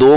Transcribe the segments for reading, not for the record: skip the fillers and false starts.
2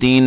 3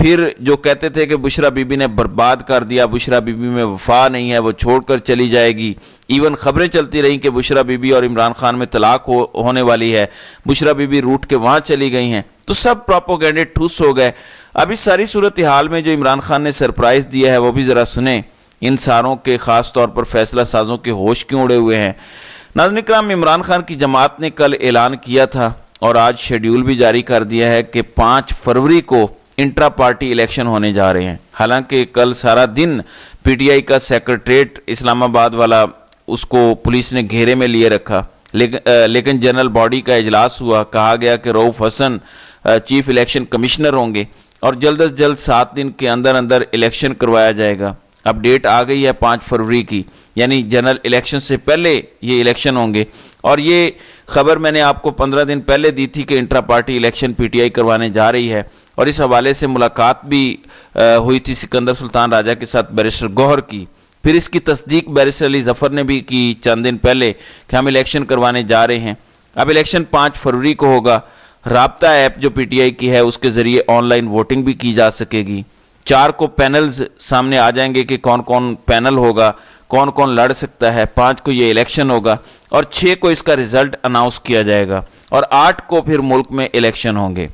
پھر جو کہتے تھے کہ بشرا بی بی نے برباد کر دیا، بشرا بی بی میں وفا نہیں ہے، وہ چھوڑ کر چلی جائے گی، ایون خبریں چلتی رہیں کہ بشرا بی بی اور عمران خان میں طلاق ہونے والی ہے، بشرا بی بی روٹ کے وہاں چلی گئی ہیں، تو سب پروپیگنڈے ٹھوس ہو گئے۔ اب اس ساری صورتحال میں جو عمران خان نے سرپرائز دیا ہے وہ بھی ذرا سنیں، ان ساروں کے خاص طور پر فیصلہ سازوں کے ہوش کیوں اڑے ہوئے ہیں۔ ناظرین کرام، عمران خان کی جماعت نے کل اعلان کیا تھا اور آج شیڈیول بھی جاری کر دیا ہے کہ 5 فروری کو انٹرا پارٹی الیکشن ہونے جا رہے ہیں۔ حالانکہ کل سارا دن پی ٹی آئی کا سیکرٹریٹ اسلام آباد والا اس کو پولیس نے گھیرے میں لیے رکھا، لیکن جنرل باڈی کا اجلاس ہوا، کہا گیا کہ رؤوف حسن چیف الیکشن کمشنر ہوں گے اور جلد از جلد 7 دن کے اندر الیکشن کروایا جائے گا۔ اب ڈیٹ آ گئی ہے 5 فروری کی، یعنی جنرل الیکشن سے پہلے یہ الیکشن ہوں گے، اور یہ خبر میں نے آپ کو 15 دن پہلے دی تھی کہ intra party election P T I کروانے جا رہی ہے، اور اس حوالے سے ملاقات بھی ہوئی تھی سکندر سلطان راجہ کے ساتھ بیرسٹر گوہر کی۔ پھر اس کی تصدیق بیرسٹر علی ظفر نے بھی کی چند دن پہلے کہ ہم الیکشن کروانے جا رہے ہیں۔ اب الیکشن 5 فروری کو ہوگا۔ رابطہ ایپ جو پی ٹی آئی کی ہے اس کے ذریعے آن لائن ووٹنگ بھی کی جا سکے گی۔ 4 کو پینلز سامنے آ جائیں گے کہ کون کون پینل ہوگا، کون کون لڑ سکتا ہے۔ 5 کو یہ الیکشن ہوگا اور 6 کو اس کا رزلٹ اناؤنس کیا جائے گا، اور 8 کو پھر ملک میں الیکشن ہوں گے۔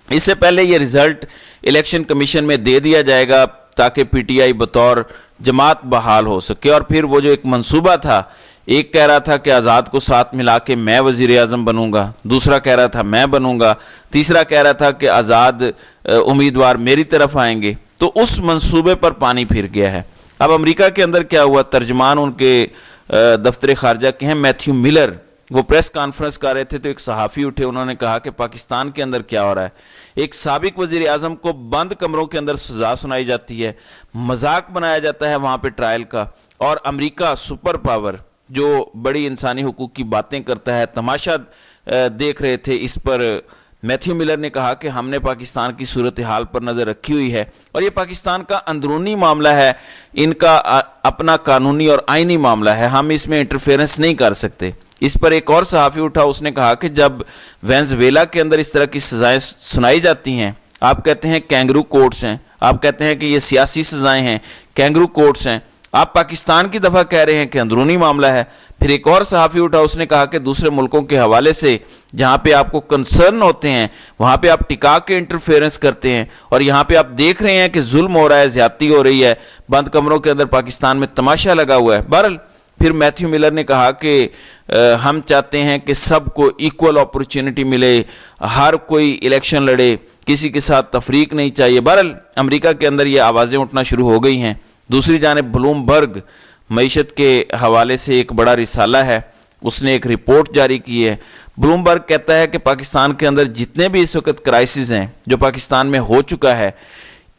اس سے پہلے یہ رزلٹ الیکشن کمیشن میں دے دیا جائے گا تاکہ پی ٹی آئی بطور جماعت بحال ہو سکے، اور پھر وہ جو ایک منصوبہ تھا، ایک کہہ رہا تھا کہ آزاد کو ساتھ ملا کے میں وزیر اعظم بنوں گا، دوسرا کہہ رہا تھا میں بنوں گا، تیسرا کہہ رہا تھا کہ آزاد امیدوار میری طرف آئیں گے، تو اس منصوبے پر پانی پھر گیا ہے۔ اب امریکہ کے اندر کیا ہوا، ترجمان ان کے دفتر خارجہ کے ہیں میتھیو ملر، وہ پریس کانفرنس کر رہے تھے تو ایک صحافی اٹھے، انہوں نے کہا کہ پاکستان کے اندر کیا ہو رہا ہے، ایک سابق وزیر اعظم کو بند کمروں کے اندر سزا سنائی جاتی ہے، مذاق بنایا جاتا ہے وہاں پہ ٹرائل کا، اور امریکہ سپر پاور جو بڑی انسانی حقوق کی باتیں کرتا ہے تماشا دیکھ رہے تھے۔ اس پر میتھیو ملر نے کہا کہ ہم نے پاکستان کی صورتحال پر نظر رکھی ہوئی ہے، اور یہ پاکستان کا اندرونی معاملہ ہے، ان کا اپنا قانونی اور آئینی معاملہ ہے، ہم اس میں انٹرفیئرنس نہیں کر سکتے۔ اس پر ایک اور صحافی اٹھا، اس نے کہا کہ جب وینزویلا کے اندر اس طرح کی سزائیں سنائی جاتی ہیں، آپ کہتے ہیں کینگرو کورٹس ہیں، آپ کہتے ہیں کہ یہ سیاسی سزائیں ہیں، کینگرو کورٹس ہیں، آپ پاکستان کی دفعہ کہہ رہے ہیں کہ اندرونی معاملہ ہے۔ پھر ایک اور صحافی اٹھا، اس نے کہا کہ دوسرے ملکوں کے حوالے سے جہاں پہ آپ کو کنسرن ہوتے ہیں وہاں پہ آپ ٹکا کے انٹرفیئرنس کرتے ہیں، اور یہاں پہ آپ دیکھ رہے ہیں کہ ظلم ہو رہا ہے، زیادتی ہو رہی ہے، بند کمروں کے اندر پاکستان میں تماشا لگا ہوا ہے۔ بہرحال پھر میتھیو ملر نے کہا کہ ہم چاہتے ہیں کہ سب کو ایکول اپورچونٹی ملے، ہر کوئی الیکشن لڑے، کسی کے ساتھ تفریق نہیں چاہیے۔ بہرحال امریکہ کے اندر یہ آوازیں اٹھنا شروع ہو گئی ہیں۔ دوسری جانب بلوم برگ معیشت کے حوالے سے ایک بڑا رسالہ ہے، اس نے ایک رپورٹ جاری کی ہے۔ بلوم برگ کہتا ہے کہ پاکستان کے اندر جتنے بھی اس وقت کرائسس ہیں جو پاکستان میں ہو چکا ہے،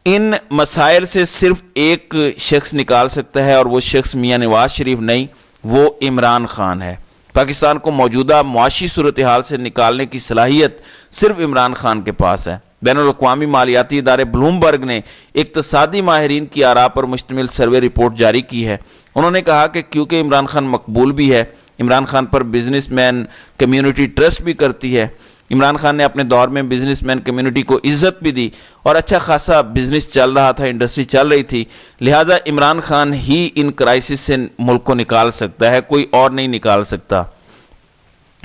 ان مسائل سے صرف ایک شخص نکال سکتا ہے، اور وہ شخص میاں نواز شریف نہیں، وہ عمران خان ہے۔ پاکستان کو موجودہ معاشی صورتحال سے نکالنے کی صلاحیت صرف عمران خان کے پاس ہے۔ بین الاقوامی مالیاتی ادارے بلوم برگ نے اقتصادی ماہرین کی آراء پر مشتمل سروے رپورٹ جاری کی ہے۔ انہوں نے کہا کہ کیونکہ عمران خان مقبول بھی ہے، عمران خان پر بزنس مین کمیونٹی ٹرسٹ بھی کرتی ہے، عمران خان نے اپنے دور میں بزنس مین کمیونٹی کو عزت بھی دی، اور اچھا خاصا بزنس چل رہا تھا، انڈسٹری چل رہی تھی، لہٰذا عمران خان ہی ان کرائسس سے ملک کو نکال سکتا ہے، کوئی اور نہیں نکال سکتا۔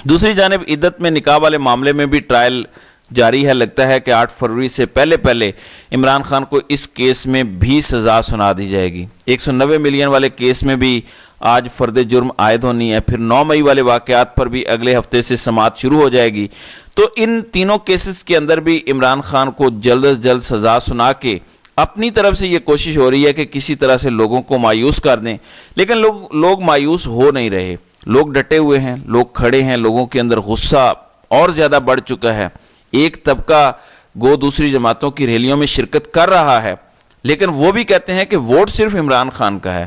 دوسری جانب عدت میں نکاح والے معاملے میں بھی ٹرائل جاری ہے۔ لگتا ہے کہ 8 فروری سے پہلے عمران خان کو اس کیس میں بھی سزا سنا دی جائے گی۔ 190 ملین والے کیس میں بھی آج فرد جرم عائد ہونی ہے، پھر 9 مئی والے واقعات پر بھی اگلے ہفتے سے سماعت شروع ہو جائے گی۔ تو ان تینوں کیسز کے اندر بھی عمران خان کو جلد از جلد سزا سنا کے اپنی طرف سے یہ کوشش ہو رہی ہے کہ کسی طرح سے لوگوں کو مایوس کر دیں، لیکن لوگ مایوس ہو نہیں رہے، لوگ ڈٹے ہوئے ہیں، لوگ کھڑے ہیں، لوگوں کے اندر غصہ اور زیادہ بڑھ چکا ہے۔ ایک طبقہ گو دوسری جماعتوں کی ریلیوں میں شرکت کر رہا ہے، لیکن وہ بھی کہتے ہیں کہ ووٹ صرف عمران خان کا ہے۔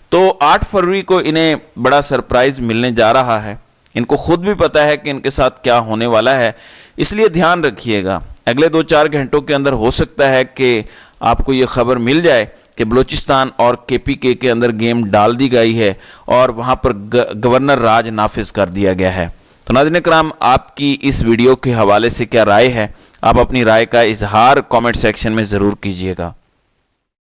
تو 8 فروری کو انہیں بڑا سرپرائز ملنے جا رہا ہے، ان کو خود بھی پتہ ہے کہ ان کے ساتھ کیا ہونے والا ہے، اس لیے دھیان رکھیے گا۔ اگلے 2-4 گھنٹوں کے اندر ہو سکتا ہے کہ آپ کو یہ خبر مل جائے کہ بلوچستان اور KPK کے اندر گیم ڈال دی گئی ہے اور وہاں پر گورنر راج نافذ کر دیا گیا ہے۔ تو ناظرین کرام، آپ کی اس ویڈیو کے حوالے سے کیا رائے ہے؟ آپ اپنی رائے کا اظہار کامنٹ سیکشن میں ضرور کیجیے گا۔